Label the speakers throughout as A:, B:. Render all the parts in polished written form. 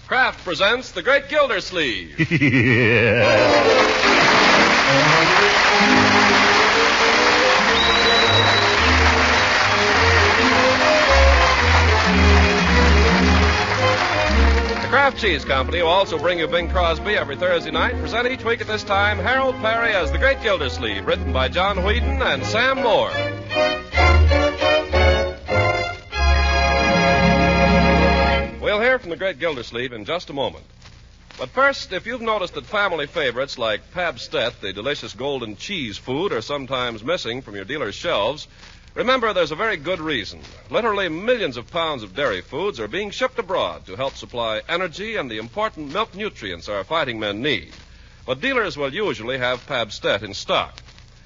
A: Kraft presents The Great Gildersleeve. The Kraft Cheese Company will also bring you Bing Crosby every Thursday night. Present each week at this time Harold Perry as The Great Gildersleeve, written by John Whedon and Sam Moore. We'll hear from The Great Gildersleeve in just a moment. But first, if you've noticed that family favorites like Pabst-ett, the delicious golden cheese food, are sometimes missing from your dealer's shelves, remember there's a very good reason. Literally millions of pounds of dairy foods are being shipped abroad to help supply energy and the important milk nutrients our fighting men need. But dealers will usually have Pabst-ett in stock.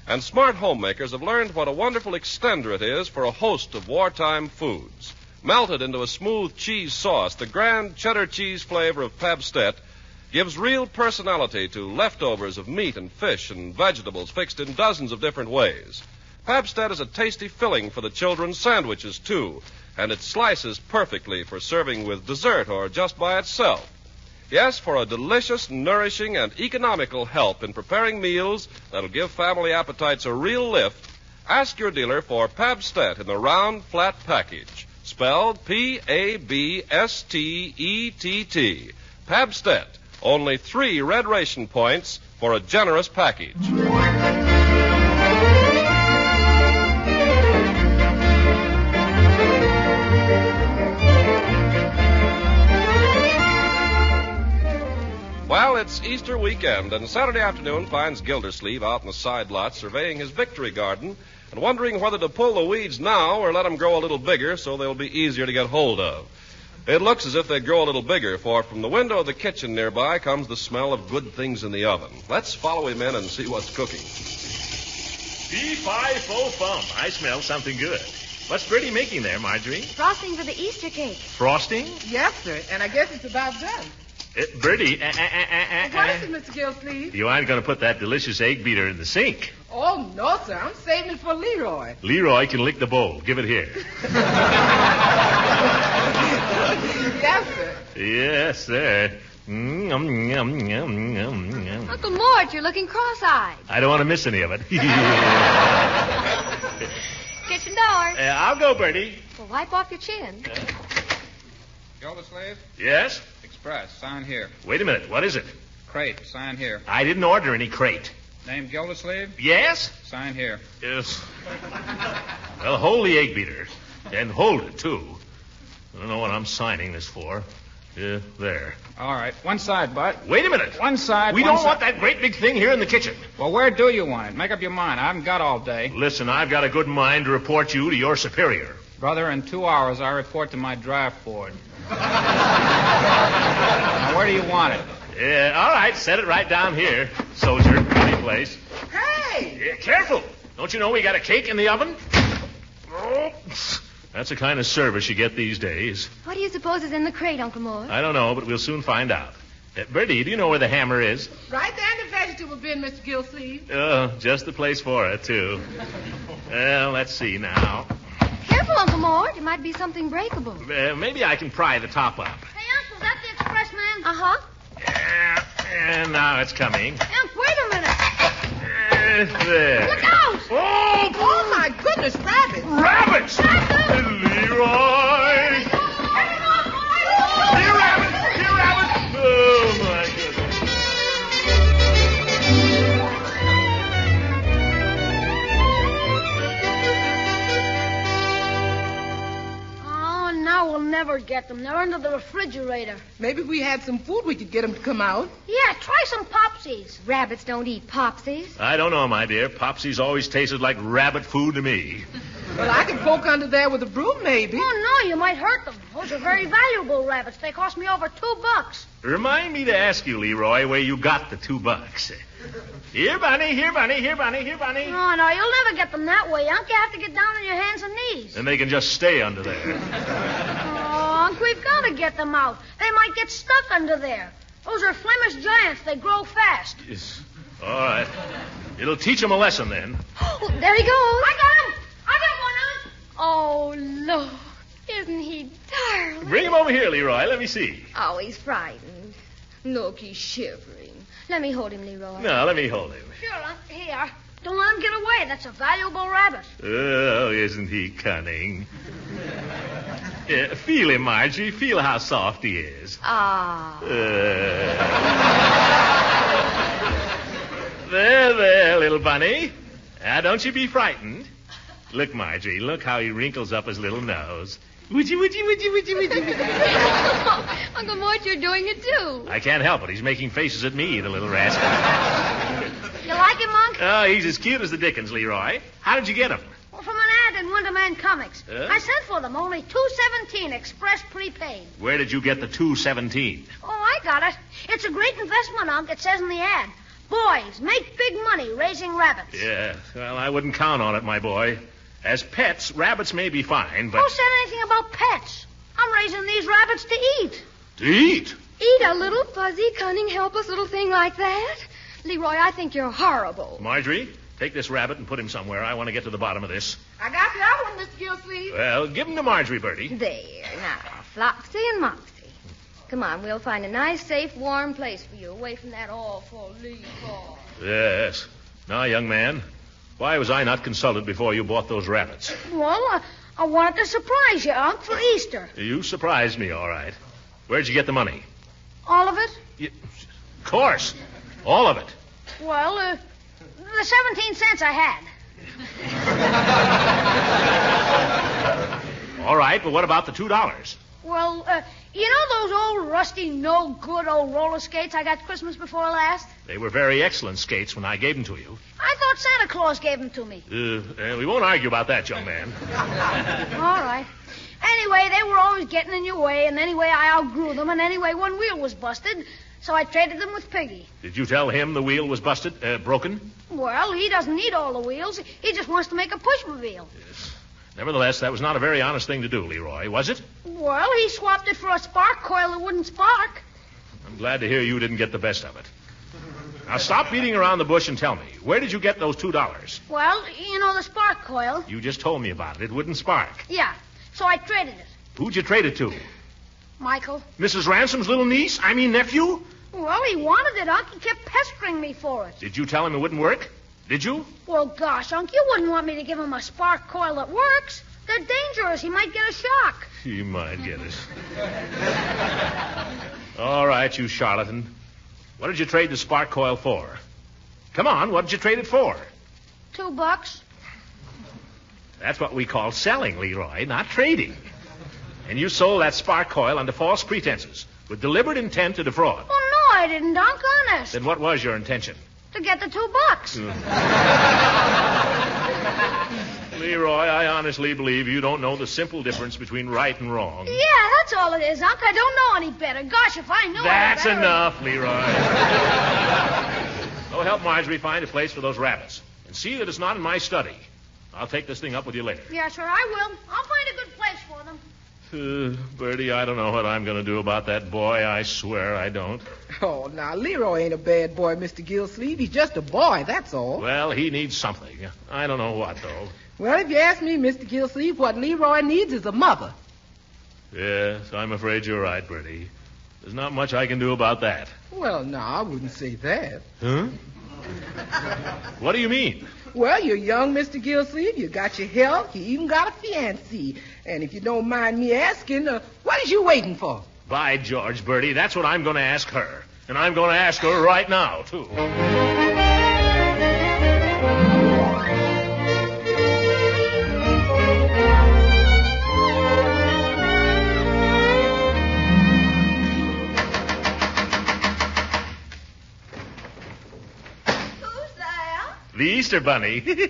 A: And smart homemakers have learned what a wonderful extender it is for a host of wartime foods. Melted into a smooth cheese sauce, the grand cheddar cheese flavor of Pabst-ett gives real personality to leftovers of meat and fish and vegetables fixed in dozens of different ways. Pabst-ett is a tasty filling for the children's sandwiches, too, and it slices perfectly for serving with dessert or just by itself. Yes, for a delicious, nourishing, and economical help in preparing meals that'll give family appetites a real lift, ask your dealer for Pabst-ett in the round, flat package. Spelled P-A-B-S-T-E-T-T. Pabst-ett. Only 3 red ration points for a generous package. Well, it's Easter weekend, and Saturday afternoon finds Gildersleeve out in the side lot surveying his victory garden and wondering whether to pull the weeds now or let them grow a little bigger so they'll be easier to get hold of. It looks as if they grow a little bigger, for from the window of the kitchen nearby comes the smell of good things in the oven. Let's follow him in and see what's cooking.
B: Fee-fi-fo-fum. I smell something good. What's Bertie making there, Marjorie?
C: Frosting for the Easter cake.
B: Frosting?
D: Yes, sir, and I guess it's about done.
B: Bertie,
D: What is it, Mr. Gildersleeve?
B: You aren't going to put that delicious egg beater in the sink.
D: Oh, no, sir. I'm saving it for Leroy.
B: Leroy can lick the bowl. Give it here.
D: Yes, sir.
B: Yes, sir. Yum.
C: Uncle Mort, you're looking cross-eyed.
B: I don't want to miss any of it.
C: Kitchen door.
B: I'll go, Bertie.
C: Well, wipe off your chin.
E: Gildersleeve?
B: Yes?
E: Express. Sign here.
B: Wait a minute. What is it?
E: Crate. Sign here.
B: I didn't order any crate.
E: Name Gildersleeve?
B: Yes?
E: Sign here.
B: Yes. Well, hold the egg beater. And hold it, too. I don't know what I'm signing this for. There.
E: All right. One side, Bud.
B: Wait a minute.
E: One side.
B: We don't want that great big thing here in the kitchen.
E: Well, where do you want it? Make up your mind. I haven't got all day.
B: Listen, I've got a good mind to report you to your superior.
E: Brother, in 2 hours, I report to my draft board. Now, where do you want it?
B: All right. Set it right down here. Soldier, pretty place.
D: Hey!
B: Careful. Don't you know we got a cake in the oven? Oh. That's the kind of service you get these days.
C: What do you suppose is in the crate, Uncle Mort?
B: I don't know, but we'll soon find out. Bertie, do you know where the hammer is?
D: Right there in the vegetable bin, Mr. Gildersleeve.
B: Just the place for it, too. Well, let's see now.
C: Careful, Uncle Mort. It might be something breakable.
B: Maybe I can pry the top up.
C: Hey, Uncle, is that the express man? Uh-huh.
B: And now it's coming.
C: Unc, wait a minute.
B: There.
C: Look out!
D: Oh, my goodness, rabbits.
B: Rabbits! Leroy! Here, rabbit! Here, rabbit! Oh, my goodness.
C: Oh, now we'll never get them. They're under the refrigerator.
D: Maybe if we had some food, we could get them to come out.
C: Yeah, try some Popsies. Rabbits don't eat Popsies.
B: I don't know, my dear. Popsies always tasted like rabbit food to me.
D: Well, I could poke under there with a broom, maybe.
C: Oh, no, you might hurt them. Those are very valuable rabbits. They cost me over $2.
B: Remind me to ask you, Leroy, where you got the $2. Here, Bunny, here, Bunny, here, Bunny, here, Bunny.
C: No, you'll never get them that way, Unc. You have to get down on your hands and knees.
B: And they can just stay under there.
C: Oh, Unc, we've got to get them out. They might get stuck under there. Those are Flemish giants. They grow fast.
B: Yes. All right. It'll teach them a lesson, then.
C: Oh, there he goes. I got him. I got one, Unc. Oh, Lord.
F: Isn't he darling?
B: Bring him over here, Leroy. Let me see.
F: Oh, he's frightened. Look, he's shivering. Let me hold him, Leroy.
B: No, let me hold him.
C: Sure, here. Don't let him get away. That's a valuable rabbit.
B: Oh, isn't he cunning? Feel him, Margie. Feel how soft he is.
F: Ah.
B: There, little bunny. Now, don't you be frightened. Look, Margie, look how he wrinkles up his little nose. Would you?
F: Uncle Mort, you're doing it, too.
B: I can't help it. He's making faces at me, the little rascal.
C: You like him, Unc?
B: Oh, he's as cute as the dickens, Leroy. How did you get him?
C: Well, from an ad in Wonder Man Comics. I sent for them, only $2.17 express prepaid.
B: Where did you get the $2.17?
C: Oh, I got it. It's a great investment, Unc. It says in the ad. Boys, make big money raising rabbits.
B: Yeah, well, I wouldn't count on it, my boy. As pets, rabbits may be fine, but...
C: Who said anything about pets? I'm raising these rabbits to eat.
B: To eat?
F: Eat a little fuzzy, cunning, helpless little thing like that? Leroy, I think you're horrible.
B: Marjorie, take this rabbit and put him somewhere. I want to get to the bottom of this.
D: I got the other one, Mr. Gildersleeve.
B: Well, give him to Marjorie, Bertie.
F: There, now, Flopsy and Mopsy. Come on, we'll find a nice, safe, warm place for you, away from that awful Leroy.
B: Yes. Now, young man, why was I not consulted before you bought those rabbits?
C: Well, I wanted to surprise you, Unc, for Easter.
B: You surprised me, all right. Where'd you get the money?
C: All of it?
B: Of course. All of it.
C: Well, the 17 cents I had.
B: All right, but what about the $2?
C: Well, you know those old, rusty, no-good old roller skates I got Christmas before last?
B: They were very excellent skates when I gave them to you.
C: I thought Santa Claus gave them to me.
B: We won't argue about that, young man.
C: All right. Anyway, they were always getting in your way, and anyway, I outgrew them, and anyway, one wheel was busted, so I traded them with Piggy.
B: Did you tell him the wheel was busted, broken?
C: Well, he doesn't need all the wheels. He just wants to make a pushmobile.
B: Yes. Nevertheless, that was not a very honest thing to do, Leroy, was it?
C: Well, he swapped it for a spark coil that wouldn't spark.
B: I'm glad to hear you didn't get the best of it. Now, stop beating around the bush and tell me, where did you get those $2?
C: Well, you know the spark coil?
B: You just told me about it. It wouldn't spark.
C: Yeah, so I traded it.
B: Who'd you trade it to?
C: Michael.
B: Mrs. Ransom's little niece? I mean nephew?
C: Well, he wanted it, Unc. He kept pestering me for it.
B: Did you tell him it wouldn't work? Did you?
C: Well, gosh, Unc, you wouldn't want me to give him a spark coil that works. They're dangerous. He might get a shock.
B: He might get it. All right, you charlatan. What did you trade the spark coil for? Come on, what did you trade it for?
C: $2.
B: That's what we call selling, Leroy, not trading. And you sold that spark coil under false pretenses, with deliberate intent to defraud.
C: Oh, no, I didn't, Unc, honest.
B: Then what was your intention?
C: To get the $2.
B: Leroy, I honestly believe you don't know the simple difference between right and wrong.
C: Yeah, that's all it is, Unc. I don't know any better. Gosh, if I knew
B: That's
C: any better...
B: enough, Leroy. Go help Marjorie find a place for those rabbits. And see that it's not in my study. I'll take this thing up with you later.
C: Yeah, sure, I will. I'll find a good place for them.
B: Bertie, I don't know what I'm going to do about that boy. I swear I don't.
D: Oh, now, Leroy ain't a bad boy, Mr. Gildersleeve. He's just a boy, that's all.
B: Well, he needs something. I don't know what, though.
D: Well, if you ask me, Mr. Gildersleeve, what Leroy needs is a mother.
B: Yes, I'm afraid you're right, Bertie. There's not much I can do about that.
D: Well, no, I wouldn't say that.
B: Huh? What do you mean?
D: Well, you're young, Mr. Gildersleeve. You got your health. You even got a fiancée. And if you don't mind me asking, what is you waiting for?
B: By George, Bertie, that's what I'm going to ask her. And I'm going to ask her right now, too. The Easter Bunny.
G: Throckmorton,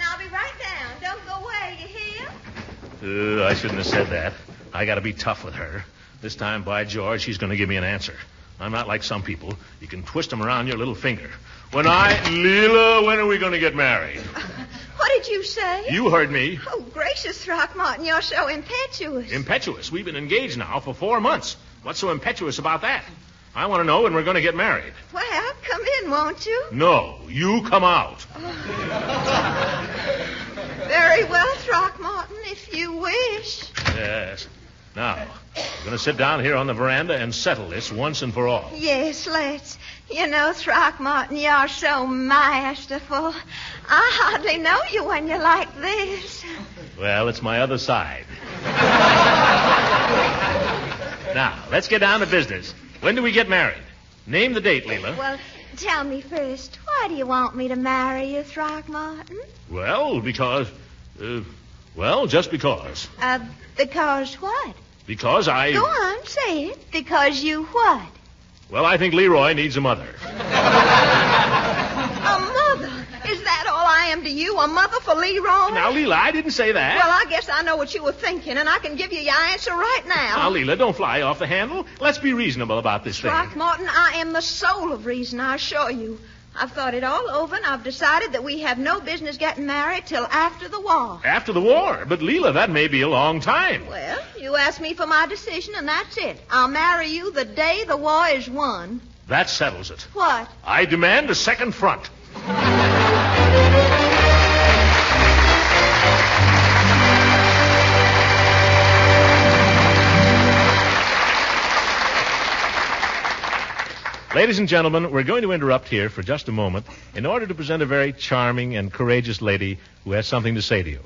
G: I'll be right down. Don't go away, you hear?
B: I shouldn't have said that. I got to be tough with her. This time, by George, she's going to give me an answer. I'm not like some people. You can twist them around your little finger. Leela, when are we going to get married?
G: What did you say?
B: You heard me.
G: Oh, gracious, Throckmorton, you're so impetuous.
B: Impetuous? We've been engaged now for 4 months. What's so impetuous about that? I want to know when we're going to get married.
G: Well, come in, won't you?
B: No, you come out.
G: Very well, Throckmorton, if you wish.
B: Yes. Now, we're going to sit down here on the veranda and settle this once and for all.
G: Yes, let's. You know, Throckmorton, you're so masterful. I hardly know you when you're like this.
B: Well, it's my other side. Now, let's get down to business. When do we get married? Name the date, Leela.
G: Well, tell me first, why do you want me to marry you, Throckmorton?
B: Well, because... just because.
G: Because what?
B: Because I...
G: Go on, say it. Because you what?
B: Well, I think Leroy needs a mother.
G: A mother? Is that all I am to you, a mother for Leroy?
B: Now, Leela, I didn't say that.
G: Well, I guess I know what you were thinking, and I can give you your answer right now.
B: Now, Leela, don't fly off the handle. Let's be reasonable about this thing.
G: Throckmorton, I am the soul of reason, I assure you. I've thought it all over, and I've decided that we have no business getting married till after the war.
B: After the war? But, Leela, that may be a long time.
G: Well, you asked me for my decision, and that's it. I'll marry you the day the war is won.
B: That settles it.
G: What?
B: I demand a second front. Ladies and gentlemen, we're going to interrupt here for just a moment in order to present a very charming and courageous lady who has something to say to you.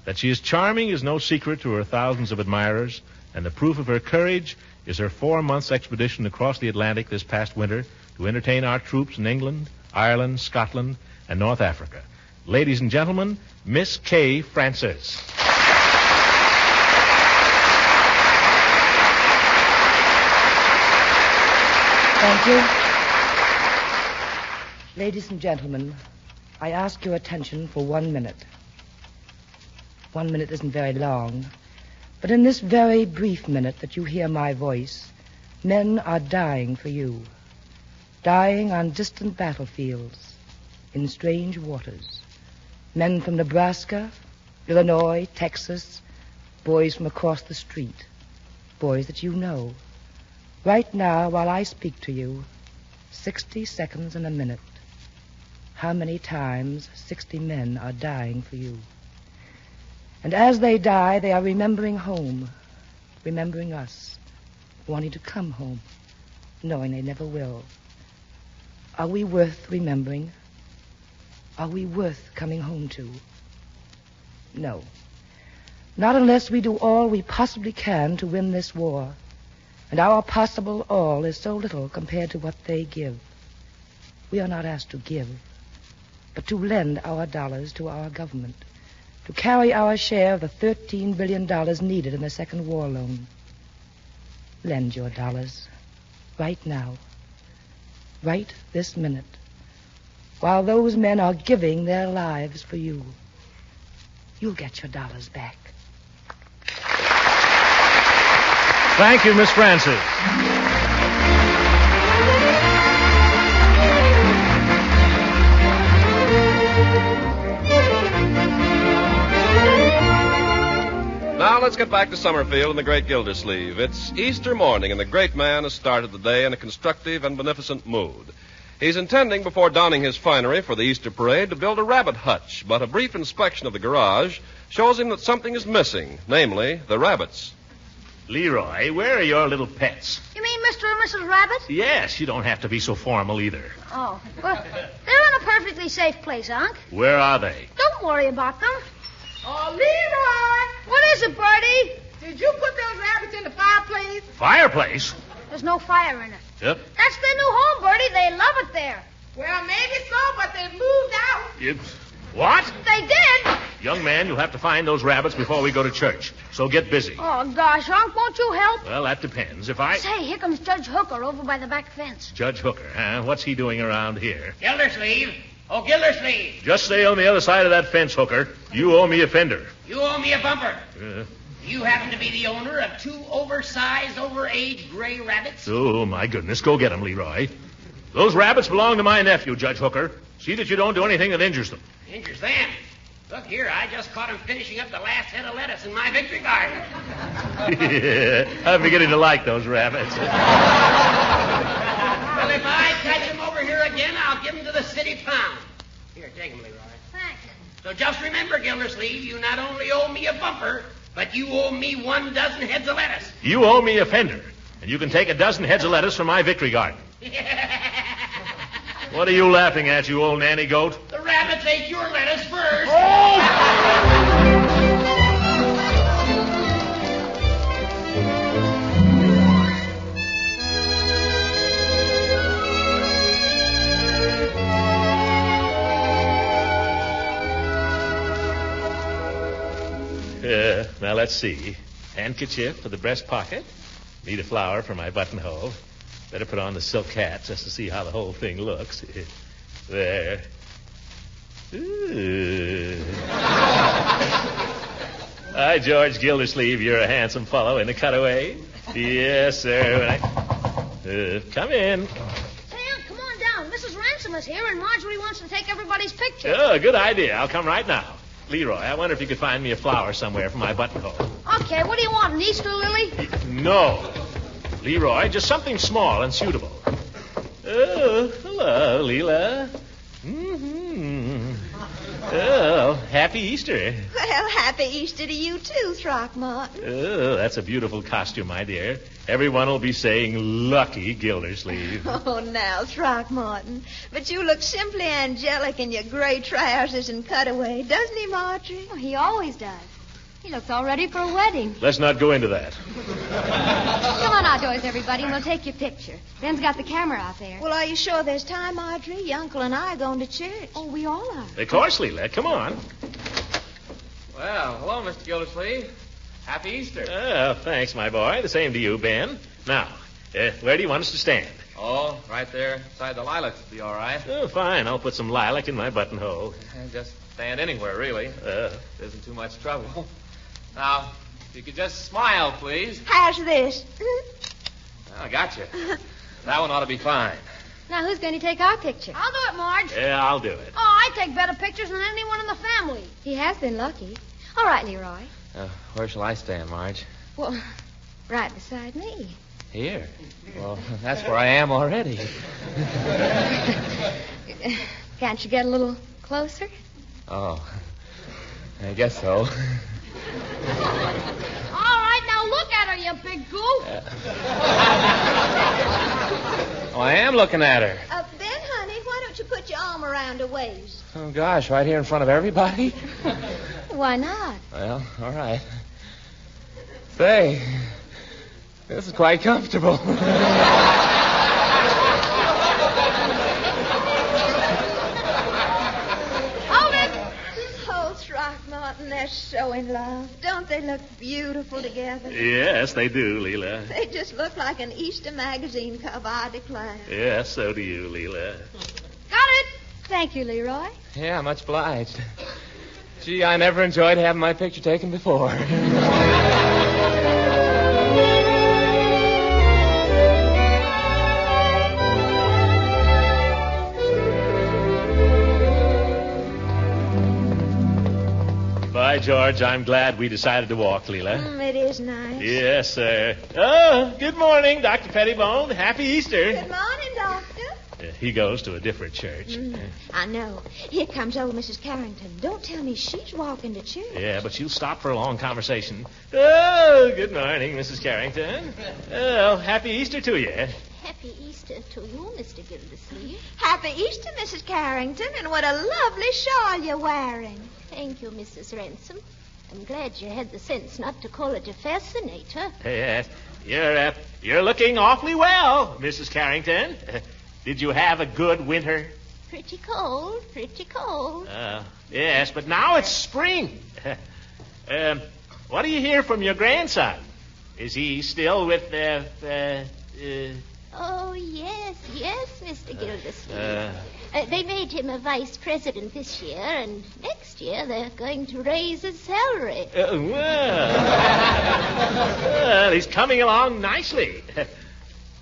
B: That she is charming is no secret to her thousands of admirers, and the proof of her courage is her 4-month expedition across the Atlantic this past winter to entertain our troops in England, Ireland, Scotland, and North Africa. Ladies and gentlemen, Miss Kay Francis.
D: Thank you. Ladies and gentlemen, I ask your attention for 1 minute. 1 minute isn't very long, but in this very brief minute that you hear my voice, men are dying for you. Dying on distant battlefields, in strange waters. Men from Nebraska, Illinois, Texas, boys from across the street, boys that you know. Right now, while I speak to you, 60 seconds in a minute. How many times 60 men are dying for you? And as they die, they are remembering home, remembering us, wanting to come home, knowing they never will. Are we worth remembering? Are we worth coming home to? No. Not unless we do all we possibly can to win this war. And our possible all is so little compared to what they give. We are not asked to give, but to lend our dollars to our government, to carry our share of the $13 billion needed in the second war loan. Lend your dollars right now, right this minute, while those men are giving their lives for you. You'll get your dollars back.
B: Thank you, Miss Francis.
A: Now let's get back to Summerfield and the Great Gildersleeve. It's Easter morning, and the great man has started the day in a constructive and beneficent mood. He's intending, before donning his finery for the Easter parade, to build a rabbit hutch, but a brief inspection of the garage shows him that something is missing, namely the rabbits.
B: Leroy, where are your little pets?
C: You mean Mr. and Mrs. Rabbit?
B: Yes, you don't have to be so formal either.
C: Oh, well, they're in a perfectly safe place, Unc.
B: Where are they?
C: Don't worry about them.
D: Oh, Leroy!
C: What is it, Bertie?
D: Did you put those rabbits in the fireplace?
B: Fireplace?
C: There's no fire in it.
B: Yep.
C: That's their new home, Bertie. They love it there.
D: Well, maybe so, but they've moved out.
B: What?
C: They did.
B: Young man, you'll have to find those rabbits before we go to church. So get busy.
C: Oh, gosh, Unc, won't you help?
B: Well, that depends.
C: Say, here comes Judge Hooker over by the back fence.
B: Judge Hooker, huh? What's he doing around here?
H: Gildersleeve. Oh, Gildersleeve.
B: Just stay on the other side of that fence, Hooker. You owe me a fender.
H: You owe me a bumper. You happen to be the owner of 2 oversized, overaged gray rabbits?
B: Oh, my goodness. Go get them, Leroy. Those rabbits belong to my nephew, Judge Hooker. See that you don't do anything that injures them.
H: Injures them? Look here, I just caught him finishing up the last head of lettuce in my victory garden.
B: I'm beginning to like those rabbits.
H: Well, if I catch him over here again, I'll give him to the city pound. Here, take him, Leroy.
C: Thanks.
H: So just remember, Gildersleeve, you not only owe me a bumper, but you owe me 12 heads of lettuce.
B: You owe me a fender, and you can take 12 heads of lettuce from my victory garden. What are you laughing at, you old nanny goat?
H: The rabbits ate your lettuce first.
B: Now, let's see. Handkerchief for the breast pocket. Need a flower for my buttonhole. Better put on the silk hat just to see how the whole thing looks. There. Ooh. Hi, George Gildersleeve. You're a handsome fellow in the cutaway. Yes, sir. Come in.
C: Sam, come on down. Mrs. Ransom is here, and Marjorie wants to take everybody's picture.
B: Oh, good idea. I'll come right now. Leroy, I wonder if you could find me a flower somewhere for my buttonhole.
C: Okay, what do you want, an Easter lily?
B: No. Leroy, just something small and suitable. Oh, hello, Leela. Mm-hmm. Oh, happy Easter.
G: Well, happy Easter to you, too, Throckmorton.
B: Oh, that's a beautiful costume, my dear. Everyone will be saying, lucky Gildersleeve.
G: Oh, now, Throckmorton. But you look simply angelic in your gray trousers and cutaway, doesn't he, Marjorie?
F: Oh, he always does. He looks all ready for a wedding.
B: Let's not go into that.
F: Come on outdoors, everybody, and we'll take your picture. Ben's got the camera out there.
G: Well, are you sure there's time, Marjorie? Your uncle and I are going to church.
F: Oh, we all are.
B: Of course, Leela. Come on.
E: Well, hello, Mr. Gildersleeve. Happy Easter.
B: Oh, thanks, my boy. The same to you, Ben. Now, where do you want us to stand?
E: Oh, right there beside the lilacs would be all right.
B: Oh, fine. I'll put some lilac in my buttonhole.
E: Just stand anywhere, really. It isn't too much trouble. Now, if you could just smile, please.
G: How's this?
E: Well, I got you. That one ought to be fine.
F: Now, who's going to take our picture?
C: I'll do it, Marge.
B: Yeah, I'll do it.
C: Oh, I take better pictures than anyone in the family.
F: He has been lucky. All right, Leroy.
E: Where shall I stand, Marge?
F: Well, right beside me.
E: Here? Well, that's where I am already.
F: Can't you get a little closer?
E: Oh, I guess so.
C: All right, now look at her, you big goof.
E: Oh, I am looking at her.
G: Ben, honey, why don't you put your arm around her waist?
E: Oh, gosh, right here in front of everybody?
F: Why not?
E: Well, all right. Say, this is quite comfortable.
C: Hold it.
G: Oh, Throckmorton, they're so in love. Don't they look beautiful together?
B: Yes, they do, Leela.
G: They just look like an Easter magazine cover, I declare.
B: Yes, so do you, Leela.
C: Got it.
F: Thank you, Leroy.
E: Yeah, much obliged. Gee, I never enjoyed having my picture taken before.
B: By George, I'm glad we decided to walk, Leela.
G: It is nice.
B: Yes, sir. Oh, good morning, Dr. Pettibone. Happy Easter.
G: Good morning, Doctor.
B: He goes to a different church.
G: I know. Here comes old Mrs. Carrington. Don't tell me she's walking to church.
B: Yeah, but she'll stop for a long conversation. Oh, good morning, Mrs. Carrington. Oh, happy Easter to you.
I: Happy Easter to you, Mr. Gildersleeve.
G: Happy Easter, Mrs. Carrington, and what a lovely shawl you're wearing.
I: Thank you, Mrs. Ransom. I'm glad you had the sense not to call it a fascinator.
B: Yes, you're looking awfully well, Mrs. Carrington. Did you have a good winter?
I: Pretty cold, pretty cold.
B: Yes, but now it's spring. What do you hear from your grandson? Is he still with
I: Oh, yes, Mr. Gildersleeve. They made him a vice president this year, and next year they're going to raise his salary.
B: Well, he's coming along nicely.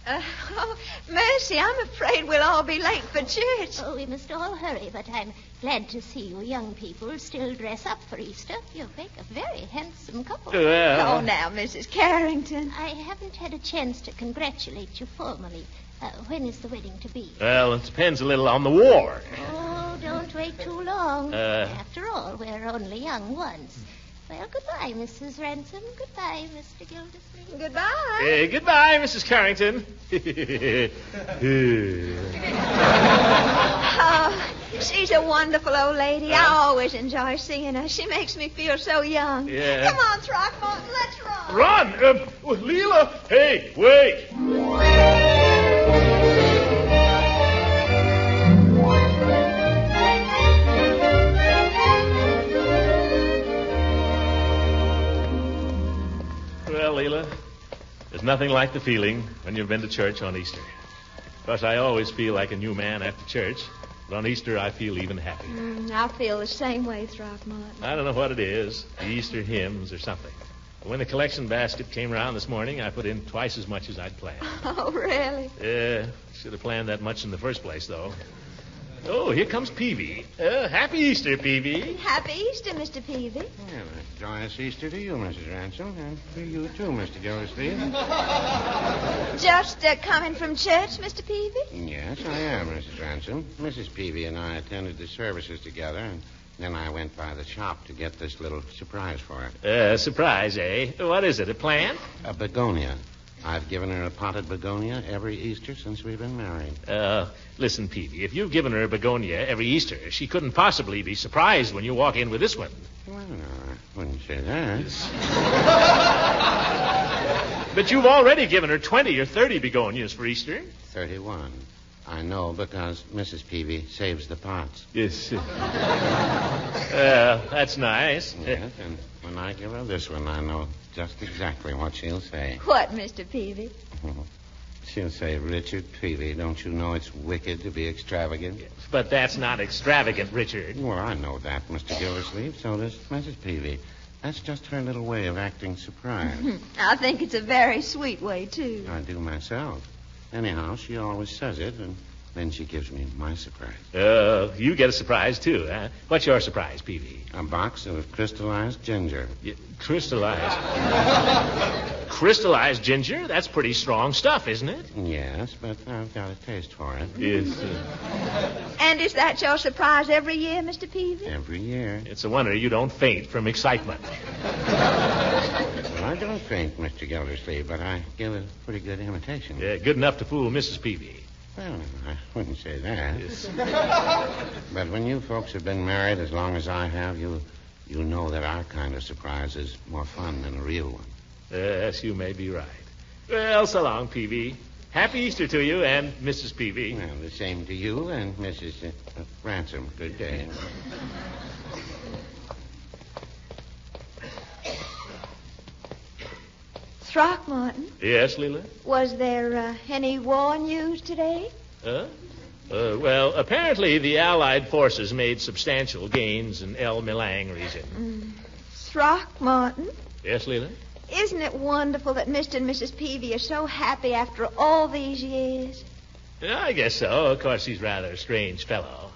G: Oh, mercy, I'm afraid we'll all be late for church.
I: Oh, we must all hurry, but I'm glad to see you young people still dress up for Easter. You make a very handsome couple.
B: Well,
G: Oh, now, Mrs. Carrington.
I: I haven't had a chance to congratulate you formally. When is the wedding to be?
B: Well, it depends a little on the war.
I: Oh, don't wait too long. After all, we're only young once. Well, goodbye, Mrs. Ransom. Goodbye, Mr. Gildersleeve.
G: Goodbye.
B: Goodbye, Mrs. Carrington.
G: Oh, she's a wonderful old lady. I always enjoy seeing her. She makes me feel so young.
B: Yeah.
G: Come on, Throckmorton, let's run.
B: Run! Leela! Hey, wait! Well, Leela, there's nothing like the feeling when you've been to church on Easter. Of course, I always feel like a new man after church, but on Easter I feel even happier.
G: I feel the same way, Throckmorton.
B: I don't know what it is, the Easter hymns or something. But when the collection basket came around this morning, I put in twice as much as I'd planned.
G: Oh, really?
B: Yeah, should have planned that much in the first place, though. Oh, here comes Peavy. Happy Easter, Peavy.
G: Happy Easter, Mr. Peavy.
J: Well, a joyous Easter to you, Mrs. Ransom, and to you, too, Mr. Gildersleeve.
G: Just coming from church, Mr. Peavy?
J: Yes, I am, Mrs. Ransom. Mrs. Peavy and I attended the services together, and then I went by the shop to get this little surprise for her.
B: Surprise, eh? What is it, a plant?
J: A begonia. I've given her a potted begonia every Easter since we've been married.
B: Listen, Peavy, if you've given her a begonia every Easter, she couldn't possibly be surprised when you walk in with this one.
J: Well, no, I wouldn't say that.
B: But you've already given her 20 or 30 begonias for Easter.
J: 31. I know because Mrs. Peavy saves the pots.
B: Yes. That's nice.
J: Yes, and when I give her this one, I know just exactly what she'll say.
G: What, Mr. Peavy?
J: She'll say, Richard Peavy, don't you know it's wicked to be extravagant?
B: Yes, but that's not extravagant, Richard.
J: Well, I know that, Mr. Gildersleeve. So does Mrs. Peavy. That's just her little way of acting surprised.
G: I think it's a very sweet way, too.
J: I do myself. Anyhow, she always says it, and then she gives me my surprise.
B: You get a surprise, too, huh? What's your surprise, Peavy?
J: A box of crystallized ginger.
B: Crystallized? Crystallized ginger? That's pretty strong stuff, isn't it?
J: Yes, but I've got a taste for it.
B: Yes.
G: And is that your surprise every year, Mr. Peavy?
J: Every year.
B: It's a wonder you don't faint from excitement.
J: Well, I don't faint, Mr. Gildersleeve, but I give a pretty good imitation.
B: Yeah, good enough to fool Mrs. Peavy.
J: Well, I wouldn't say that.
B: Yes.
J: But when you folks have been married as long as I have, you know that our kind of surprise is more fun than a real one.
B: Yes, you may be right. Well, so long, Peavy. Happy Easter to you and Mrs. Peavy.
J: Well, the same to you and Mrs. Ransom. Good day.
G: Throckmorton,
B: Yes, Leela?
G: was there any war news today?
B: Well, apparently the Allied forces made substantial gains in El Milang region.
G: Throckmorton,
B: Yes, Leela?
G: isn't it wonderful that Mr. and Mrs. Peavy are so happy after all these years?
B: Yeah, I guess so. Of course, he's rather a strange fellow.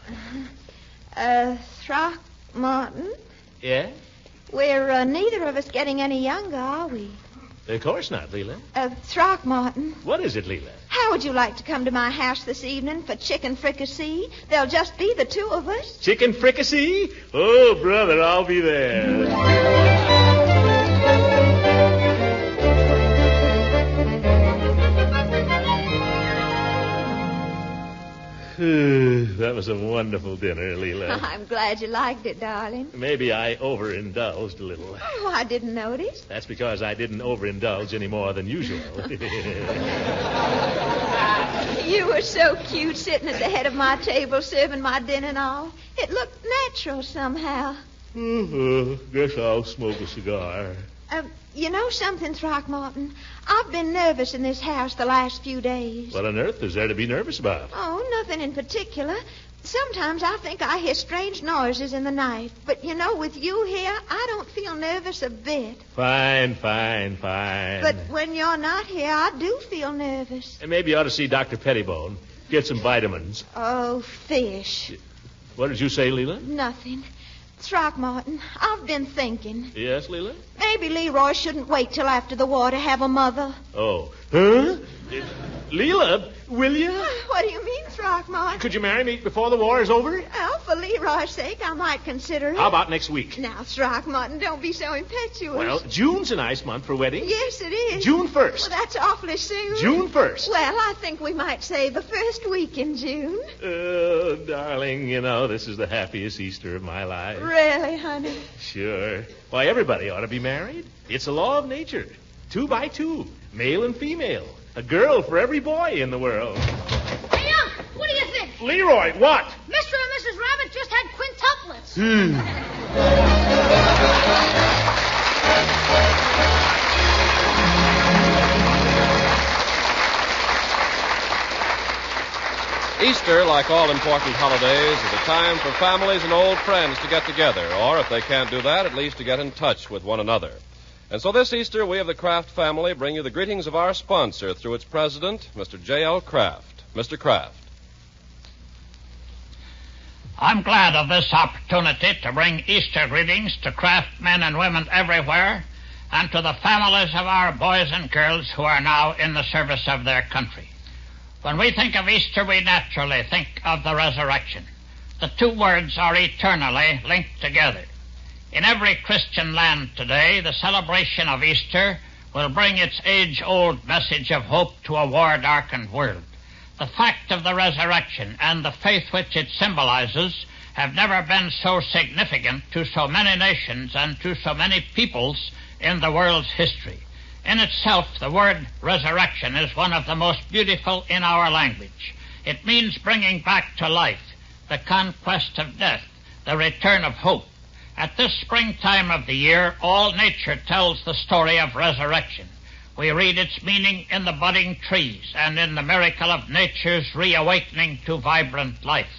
G: Throckmorton,
B: Yeah?
G: we're neither of us getting any younger, are we?
B: Of course not, Leela.
G: Throckmorton,
B: What is it, Leela?
G: how would you like to come to my house this evening for chicken fricassee? There'll just be the two of us.
B: Chicken fricassee? Oh, brother, I'll be there. That was a wonderful dinner, Leela.
G: I'm glad you liked it, darling.
B: Maybe I overindulged a little.
G: Oh, I didn't notice.
B: That's because I didn't overindulge any more than usual.
G: You were so cute sitting at the head of my table serving my dinner and all. It looked natural somehow.
B: Guess I'll smoke a cigar.
G: You know something, Throckmorton? I've been nervous in this house the last few days.
B: What on earth is there to be nervous about?
G: Oh, nothing in particular. Sometimes I think I hear strange noises in the night. But, you know, with you here, I don't feel nervous a bit.
B: Fine.
G: But when you're not here, I do feel nervous.
B: And maybe you ought to see Dr. Pettibone. Get some vitamins.
G: Oh, fish.
B: What did you say, Leela?
G: Nothing. Throckmorton, I've been thinking.
B: Yes, Leela?
G: Maybe Leroy shouldn't wait till after the war to have a mother.
B: Oh. Huh? Leela, will you?
G: What do you mean, Throckmorton?
B: Could you marry me before the war is over?
G: Well, for Leroy's sake, I might consider it.
B: How about next week?
G: Now, Throckmorton, don't be so impetuous.
B: Well, June's a nice month for weddings.
G: Yes, it is.
B: June 1st.
G: Well, that's awfully soon.
B: June 1st.
G: Well, I think we might say the first week in June.
B: Oh, darling, this is the happiest Easter of my life.
G: Really, honey?
B: Sure. Why, everybody ought to be married. It's a law of nature. 2 by 2, male and female. A girl for every boy in the world.
C: Hey, Unc, what do you think?
B: Leroy, what?
C: Mr. and Mrs. Rabbit just had quintuplets.
A: Easter, like all important holidays, is a time for families and old friends to get together, or if they can't do that, at least to get in touch with one another. And so this Easter, we of the Kraft family bring you the greetings of our sponsor through its president, Mr. J.L. Kraft. Mr. Kraft.
H: I'm glad of this opportunity to bring Easter greetings to Kraft men and women everywhere and to the families of our boys and girls who are now in the service of their country. When we think of Easter, we naturally think of the resurrection. The two words are eternally linked together. In every Christian land today, the celebration of Easter will bring its age-old message of hope to a war-darkened world. The fact of the resurrection and the faith which it symbolizes have never been so significant to so many nations and to so many peoples in the world's history. In itself, the word resurrection is one of the most beautiful in our language. It means bringing back to life, the conquest of death, the return of hope. At this springtime of the year, all nature tells the story of resurrection. We read its meaning in the budding trees and in the miracle of nature's reawakening to vibrant life.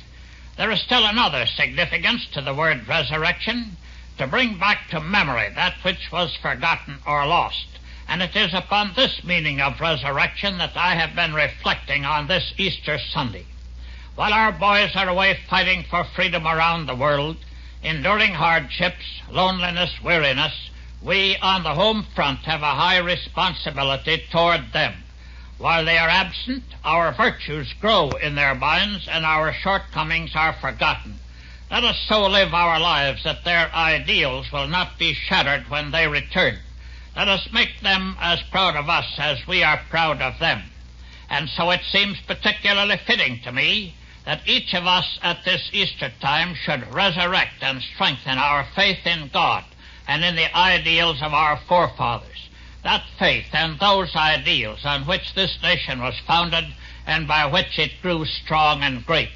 H: There is still another significance to the word resurrection, to bring back to memory that which was forgotten or lost. And it is upon this meaning of resurrection that I have been reflecting on this Easter Sunday. While our boys are away fighting for freedom around the world, enduring hardships, loneliness, weariness, we on the home front have a high responsibility toward them. While they are absent, our virtues grow in their minds and our shortcomings are forgotten. Let us so live our lives that their ideals will not be shattered when they return. Let us make them as proud of us as we are proud of them. And so it seems particularly fitting to me that each of us at this Easter time should resurrect and strengthen our faith in God and in the ideals of our forefathers. That faith and those ideals on which this nation was founded and by which it grew strong and great.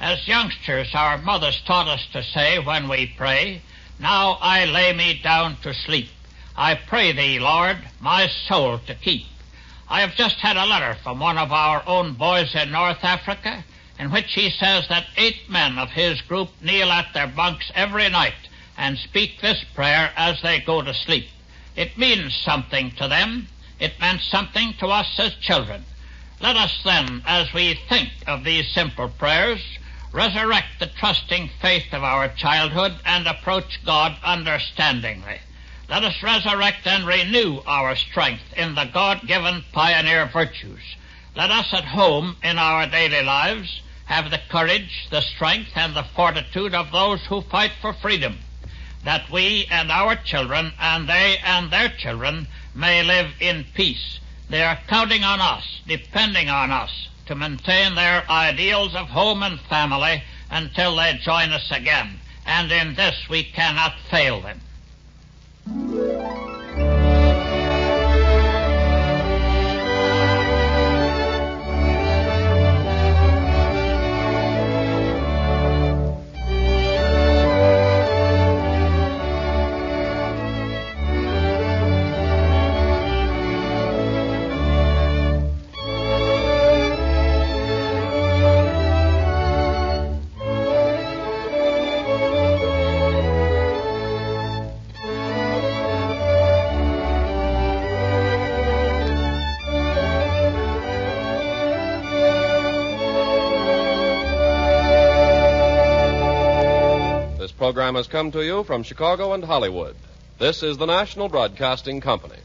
H: As youngsters, our mothers taught us to say when we pray, "Now I lay me down to sleep. I pray thee, Lord, my soul to keep." I have just had a letter from one of our own boys in North Africa in which he says that 8 men of his group kneel at their bunks every night and speak this prayer as they go to sleep. It means something to them. It meant something to us as children. Let us then, as we think of these simple prayers, resurrect the trusting faith of our childhood and approach God understandingly. Let us resurrect and renew our strength in the God-given pioneer virtues. Let us at home in our daily lives have the courage, the strength, and the fortitude of those who fight for freedom, that we and our children and they and their children may live in peace. They are counting on us, depending on us, to maintain their ideals of home and family until they join us again, and in this we cannot fail them.
A: Program has come to you from Chicago and Hollywood. This is the National Broadcasting Company.